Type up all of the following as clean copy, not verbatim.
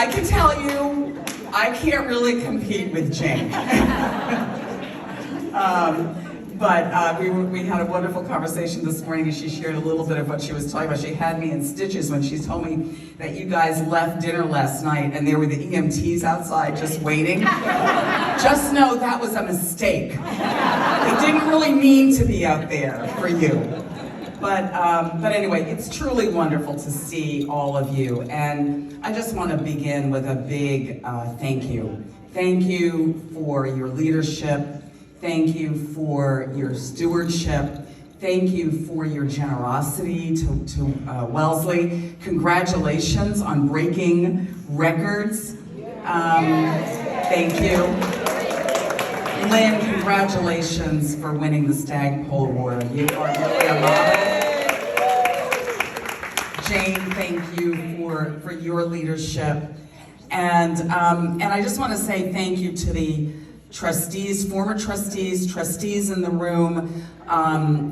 I can tell you, I can't really compete with Jane. But we had a wonderful conversation this morning, and she shared a little bit of what she was talking about. She had me in stitches when she told me that you guys left dinner last night and there were the EMTs outside just waiting. Just know that was a mistake. They didn't really mean to be out there for you. But anyway, it's truly wonderful to see all of you. And I just want to begin with a big thank you. Thank you for your leadership. Thank you for your stewardship. Thank you for your generosity to Wellesley. Congratulations on breaking records. Thank you. Lynn, congratulations for winning the Stagpole Award. You are really a model. Jane, thank you for your leadership. And I just want to say thank you to the trustees, former trustees in the room.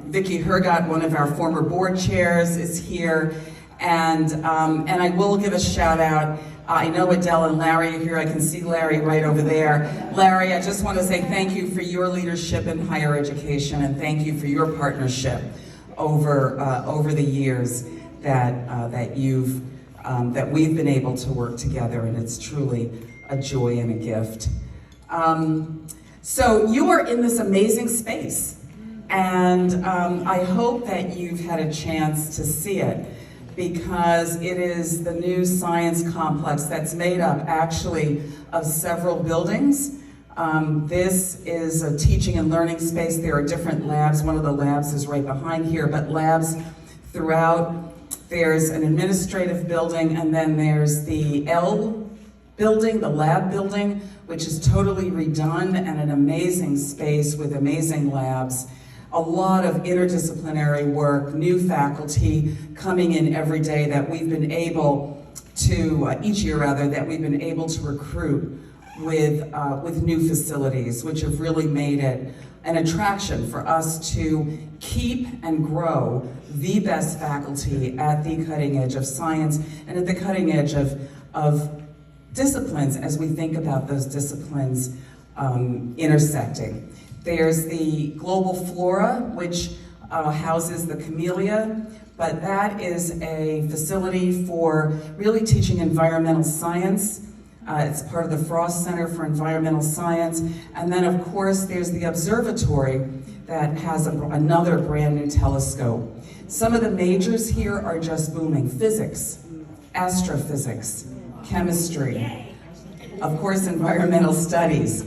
Vicki Hergott, one of our former board chairs, is here. And I will give a shout out. I know Adele and Larry are here. I can see Larry right over there. Larry, I just want to say thank you for your leadership in higher education, and thank you for your partnership over the years that we've been able to work together, and it's truly a joy and a gift. So you are in this amazing space, and I hope that you've had a chance to see it, because it is the new science complex that's made up actually of several buildings. This is a teaching and learning space. There are different labs. One of the labs is right behind here, but labs throughout. There's an administrative building, and then there's the L building, the lab building, which is totally redone and an amazing space with amazing labs. A lot of interdisciplinary work, new faculty coming in every day that we've been able to, each year rather, that we've been able to recruit with new facilities, which have really made it an attraction for us to keep and grow the best faculty at the cutting edge of science and at the cutting edge of disciplines as we think about those disciplines intersecting. There's the global flora, which houses the camellia, but that is a facility for really teaching environmental science. It's part of the Frost Center for Environmental Science. And then of course there's the observatory that has another brand new telescope. Some of the majors here are just booming. Physics, astrophysics, chemistry, of course environmental studies.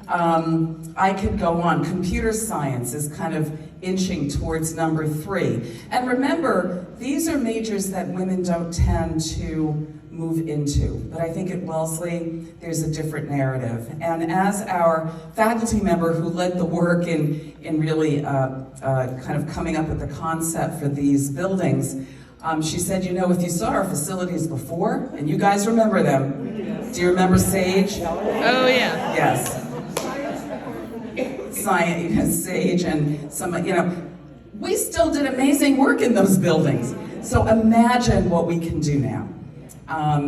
I could go on. Computer science is kind of inching towards number 3. And remember, these are majors that women don't tend to move into. But I think at Wellesley, there's a different narrative. And as our faculty member who led the work in really kind of coming up with the concept for these buildings, she said, you know, if you saw our facilities before, and you guys remember them, do you remember SAGE? Oh yeah. Yes. Science, SAGE, and some, we still did amazing work in those buildings. So imagine what we can do now.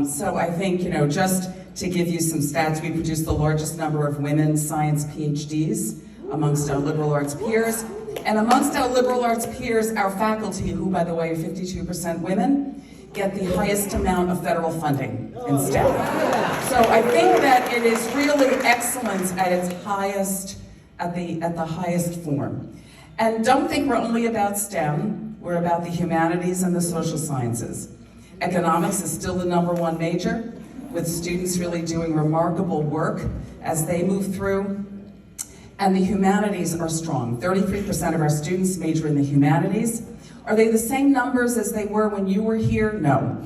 So I think, just to give you some stats, we produced the largest number of women science PhDs amongst our liberal arts peers. And amongst our liberal arts peers, our faculty, who by the way are 52% women, get the highest amount of federal funding in STEM. So I think that it is really excellence at its highest, at the highest form. And don't think we're only about STEM, we're about the humanities and the social sciences. Economics is still the #1 major, with students really doing remarkable work as they move through. And the humanities are strong. 33% of our students major in the humanities. Are they the same numbers as they were when you were here? No.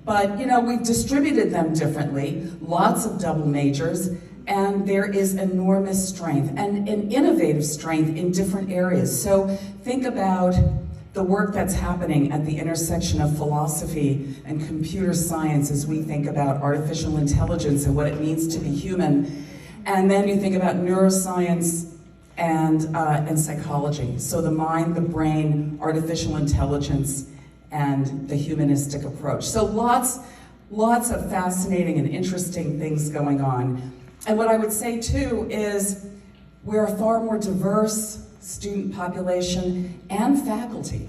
But we've distributed them differently, lots of double majors, and there is enormous strength and an innovative strength in different areas. So think about the work that's happening at the intersection of philosophy and computer science as we think about artificial intelligence and what it means to be human. And then you think about neuroscience and psychology. So the mind, the brain, artificial intelligence, and the humanistic approach. So lots lots of fascinating and interesting things going on. And what I would say too is we're a far more diverse student population and faculty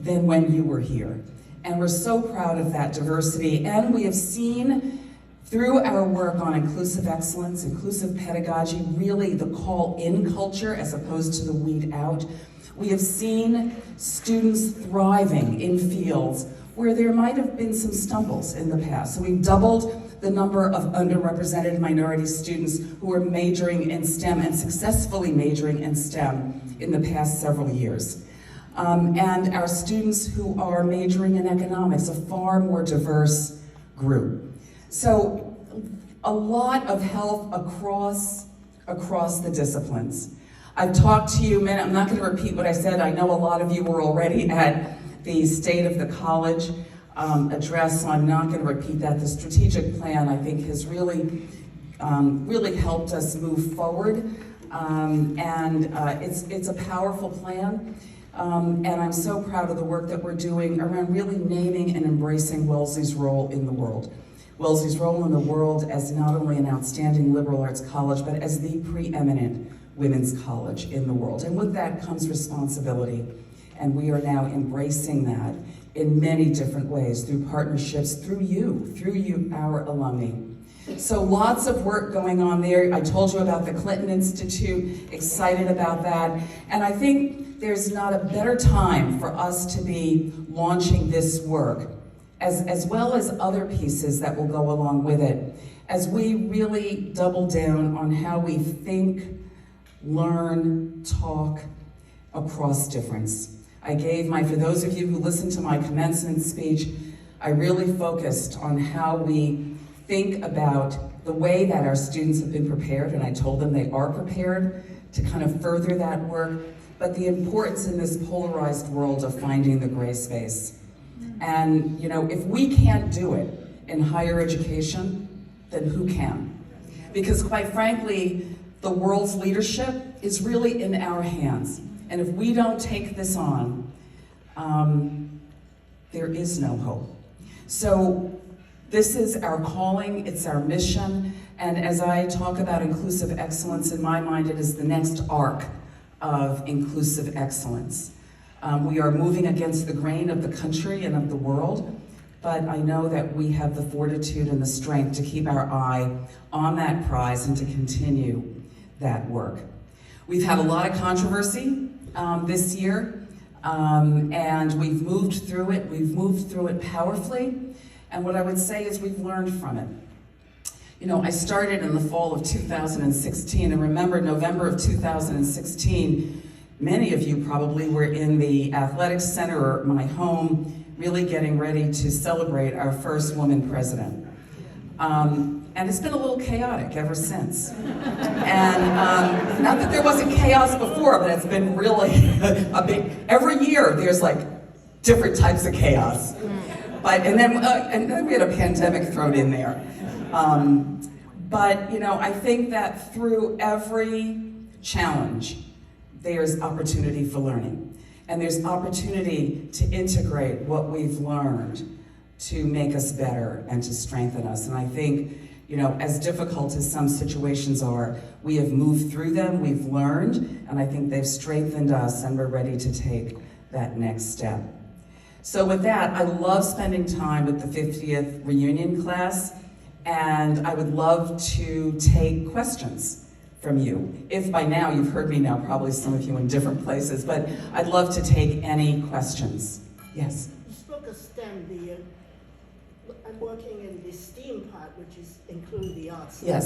than when you were here. And we're so proud of that diversity. And we have seen through our work on inclusive excellence, inclusive pedagogy, really the call-in culture as opposed to the weed out. We have seen students thriving in fields where there might have been some stumbles in the past. So we've doubled the number of underrepresented minority students who are majoring in STEM and successfully majoring in STEM in the past several years. And our students who are majoring in economics, a far more diverse group. So a lot of health across the disciplines. I've talked to you, I'm not going to repeat what I said. I know a lot of you were already at the State of the College address, so I'm not going to repeat that. The strategic plan, I think, has really helped us move forward, and it's a powerful plan. And I'm so proud of the work that we're doing around really naming and embracing Wellesley's role in the world. Wellesley's role in the world as not only an outstanding liberal arts college, but as the preeminent women's college in the world. And with that comes responsibility. And we are now embracing that in many different ways, through partnerships, through you, our alumni. So lots of work going on there. I told you about the Clinton Institute, excited about that. And I think there's not a better time for us to be launching this work, as well as other pieces that will go along with it, as we really double down on how we think, learn, talk across difference. For those of you who listened to my commencement speech, I really focused on how we think about the way that our students have been prepared, and I told them they are prepared to kind of further that work, but the importance in this polarized world of finding the gray space. And if we can't do it in higher education, then who can? Because quite frankly, the world's leadership is really in our hands. And if we don't take this on, there is no hope. So this is our calling, it's our mission, and as I talk about inclusive excellence, in my mind it is the next arc of inclusive excellence. We are moving against the grain of the country and of the world, but I know that we have the fortitude and the strength to keep our eye on that prize and to continue that work. We've had a lot of controversy this year, and we've moved through it. We've moved through it powerfully, and what I would say is we've learned from it. I started in the fall of 2016, and remember November of 2016, many of you probably were in the athletic center, my home, really getting ready to celebrate our first woman president. And it's been a little chaotic ever since. And not that there wasn't chaos before, but it's been really every year there's like different types of chaos. And then we had a pandemic thrown in there. But I think that through every challenge, there's opportunity for learning. And there's opportunity to integrate what we've learned to make us better and to strengthen us. And I think, as difficult as some situations are, we have moved through them, we've learned, and I think they've strengthened us, and we're ready to take that next step. So with that, I love spending time with the 50th reunion class, and I would love to take questions from you. If by now you've heard me now, probably some of you in different places, but I'd love to take any questions. Yes? You spoke of STEM, I'm working in the STEAM part, which is include the arts. Yes.